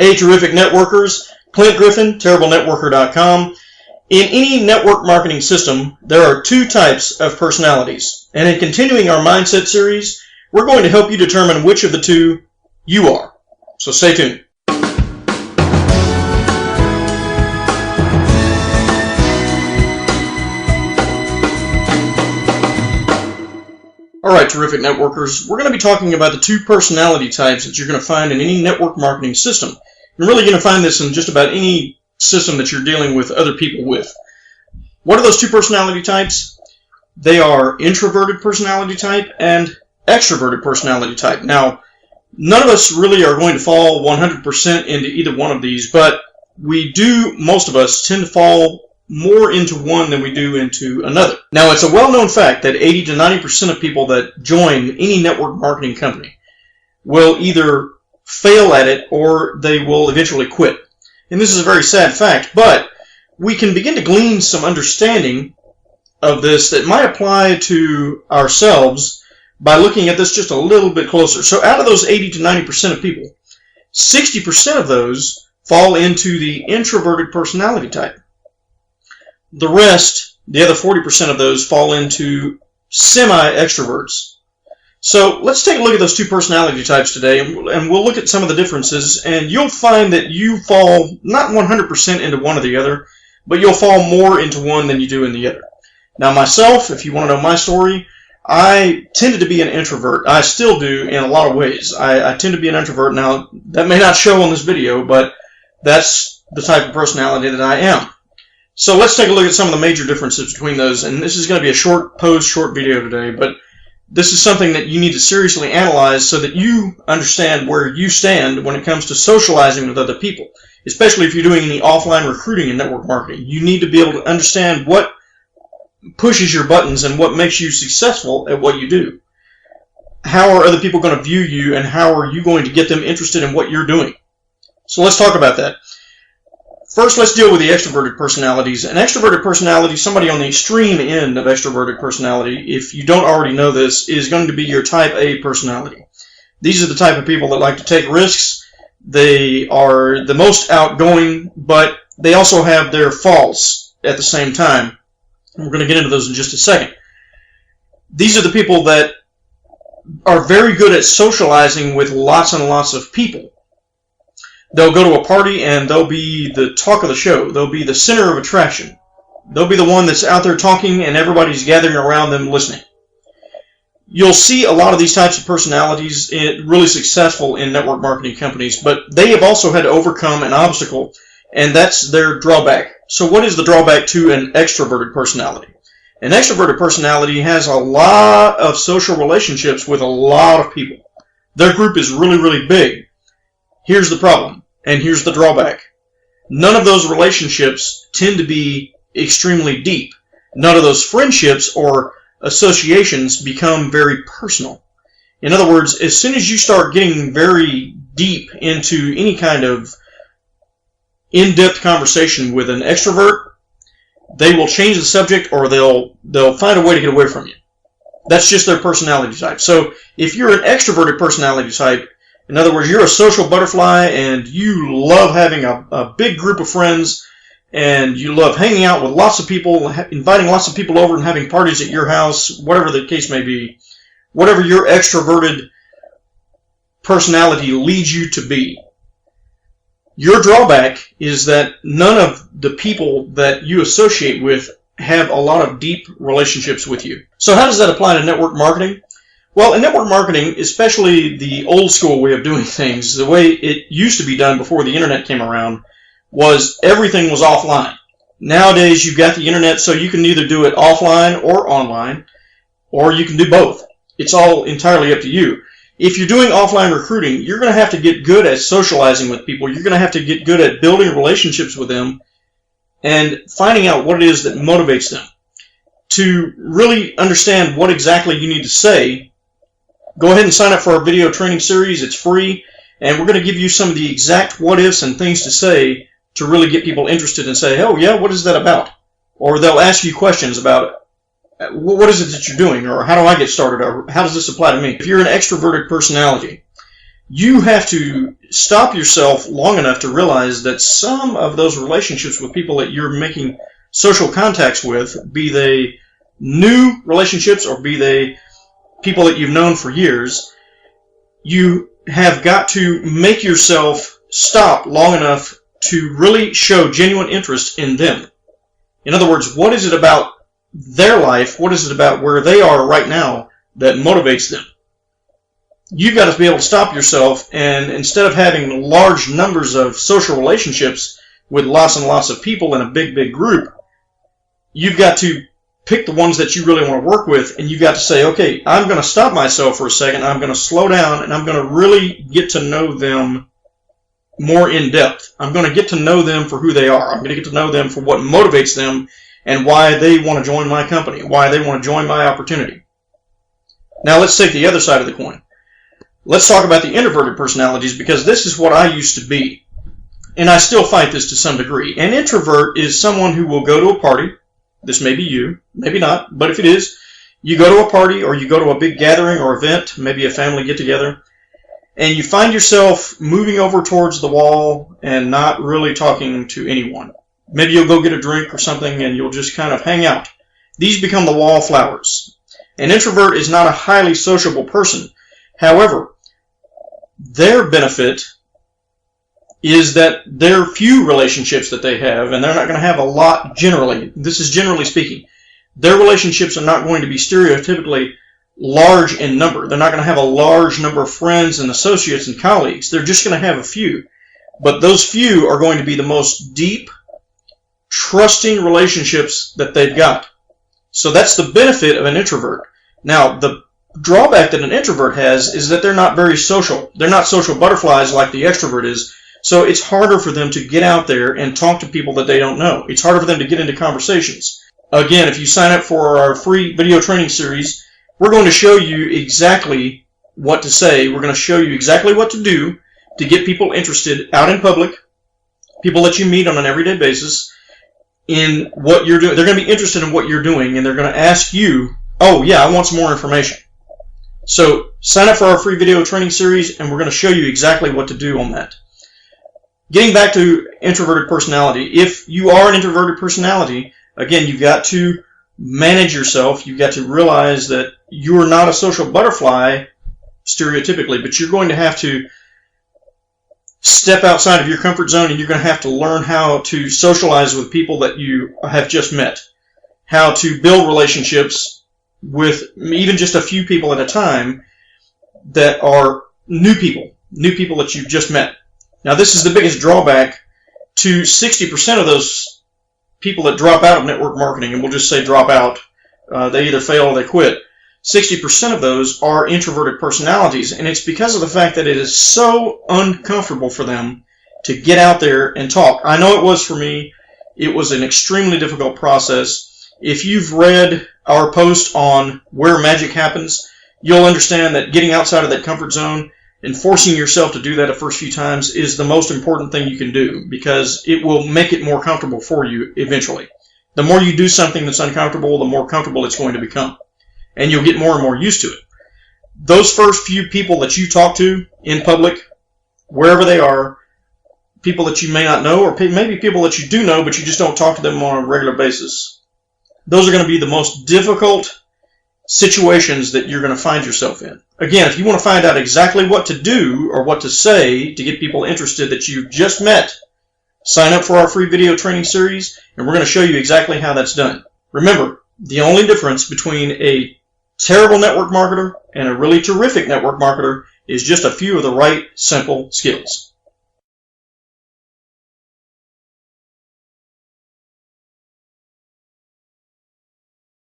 Hey, terrific networkers. Clint Griffin, TerribleNetworker.com. In any network marketing system, there are two types of personalities. And in continuing our Mindset series, we're going to help you determine which of the two you are. So stay tuned. Alright, terrific networkers, we're going to be talking about the two personality types that you're going to find in any network marketing system. You're really going to find this in just about any system that you're dealing with other people with. What are those two personality types? They are introverted personality type and extroverted personality type. Now, none of us really are going to fall 100% into either one of these, but most of us tend to fall more into one than we do into another. Now, it's a well-known fact that 80 to 90% of people that join any network marketing company will either fail at it or they will eventually quit. And this is a very sad fact, but we can begin to glean some understanding of this that might apply to ourselves by looking at this just a little bit closer. So out of those 80 to 90% of people, 60% of those fall into the introverted personality type. The rest, the other 40% of those, fall into semi-extroverts. So let's take a look at those two personality types today, and we'll look at some of the differences, and you'll find that you fall not 100% into one or the other, but you'll fall more into one than you do in the other. Now myself, if you want to know my story, I tended to be an introvert. I still do in a lot of ways. I tend to be an introvert. Now, that may not show on this video, but that's the type of personality that I am. So let's take a look at some of the major differences between those, and this is going to be a short video today, but this is something that you need to seriously analyze so that you understand where you stand when it comes to socializing with other people, especially if you're doing any offline recruiting and network marketing. You need to be able to understand what pushes your buttons and what makes you successful at what you do. How are other people going to view you, and how are you going to get them interested in what you're doing? So let's talk about that. First, let's deal with the extroverted personalities. An extroverted personality, somebody on the extreme end of extroverted personality, if you don't already know this, is going to be your type A personality. These are the type of people that like to take risks. They are the most outgoing, but they also have their faults at the same time. We're going to get into those in just a second. These are the people that are very good at socializing with lots and lots of people. They'll go to a party and they'll be the talk of the show. They'll be the center of attraction. They'll be the one that's out there talking and everybody's gathering around them listening. You'll see a lot of these types of personalities really successful in network marketing companies, but they have also had to overcome an obstacle, and that's their drawback. So what is the drawback to an extroverted personality? An extroverted personality has a lot of social relationships with a lot of people. Their group is really, really big. Here's the problem, and here's the drawback. None of those relationships tend to be extremely deep. None of those friendships or associations become very personal. In other words, as soon as you start getting very deep into any kind of in-depth conversation with an extrovert, they will change the subject or they'll find a way to get away from you. That's just their personality type. So if you're an extroverted personality type, in other words, you're a social butterfly and you love having a big group of friends and you love hanging out with lots of people, inviting lots of people over and having parties at your house, whatever the case may be, whatever your extroverted personality leads you to be. Your drawback is that none of the people that you associate with have a lot of deep relationships with you. So how does that apply to network marketing? Well, in network marketing, especially the old school way of doing things, the way it used to be done before the internet came around, was everything was offline. Nowadays, you've got the internet, so you can either do it offline or online, or you can do both. It's all entirely up to you. If you're doing offline recruiting, you're going to have to get good at socializing with people. You're going to have to get good at building relationships with them and finding out what it is that motivates them. To really understand what exactly you need to say, go ahead and sign up for our video training series. It's free, and we're going to give you some of the exact what-ifs and things to say to really get people interested and say, oh, yeah, what is that about? Or they'll ask you questions about what is it that you're doing, or how do I get started, or how does this apply to me? If you're an extroverted personality, you have to stop yourself long enough to realize that some of those relationships with people that you're making social contacts with, be they new relationships or be they people that you've known for years, you have got to make yourself stop long enough to really show genuine interest in them. In other words, what is it about their life, what is it about where they are right now that motivates them? You've got to be able to stop yourself, and instead of having large numbers of social relationships with lots and lots of people in a big, big group, you've got to pick the ones that you really want to work with, and you've got to say, okay, I'm going to stop myself for a second, I'm going to slow down, and I'm going to really get to know them more in depth. I'm going to get to know them for who they are. I'm going to get to know them for what motivates them and why they want to join my company, why they want to join my opportunity. Now let's take the other side of the coin. Let's talk about the introverted personalities, because this is what I used to be. And I still fight this to some degree. An introvert is someone who will go to a party. This may be you, maybe not, but if it is, you go to a party or you go to a big gathering or event, maybe a family get-together, and you find yourself moving over towards the wall and not really talking to anyone. Maybe you'll go get a drink or something and you'll just kind of hang out. These become the wallflowers. An introvert is not a highly sociable person. However, their benefit is that there are few relationships that they have, and they're not going to have a lot generally. This is generally speaking. Their relationships are not going to be stereotypically large in number. They're not going to have a large number of friends and associates and colleagues. They're just going to have a few. But those few are going to be the most deep, trusting relationships that they've got. So that's the benefit of an introvert. Now, the drawback that an introvert has is that they're not very social. They're not social butterflies like the extrovert is. So it's harder for them to get out there and talk to people that they don't know. It's harder for them to get into conversations. Again, if you sign up for our free video training series, we're going to show you exactly what to say. We're going to show you exactly what to do to get people interested out in public, people that you meet on an everyday basis, in what you're doing. They're going to be interested in what you're doing, and they're going to ask you, oh, yeah, I want some more information. So sign up for our free video training series, and we're going to show you exactly what to do on that. Getting back to introverted personality, if you are an introverted personality, again, you've got to manage yourself. You've got to realize that you're not a social butterfly, stereotypically, but you're going to have to step outside of your comfort zone, and you're going to have to learn how to socialize with people that you have just met, how to build relationships with even just a few people at a time that are new people that you've just met. Now, this is the biggest drawback to 60% of those people that drop out of network marketing, and we'll just say drop out. They either fail or they quit. 60% of those are introverted personalities, and it's because of the fact that it is so uncomfortable for them to get out there and talk. I know it was for me. It was an extremely difficult process. If you've read our post on where magic happens, you'll understand that getting outside of that comfort zone and forcing yourself to do that the first few times is the most important thing you can do, because it will make it more comfortable for you eventually. The more you do something that's uncomfortable, the more comfortable it's going to become. And you'll get more and more used to it. Those first few people that you talk to in public, wherever they are, people that you may not know, or maybe people that you do know, but you just don't talk to them on a regular basis, those are going to be the most difficult situations that you're going to find yourself in. Again, if you want to find out exactly what to do or what to say to get people interested that you've just met, sign up for our free video training series, and we're going to show you exactly how that's done. Remember, the only difference between a terrible network marketer and a really terrific network marketer is just a few of the right, simple skills.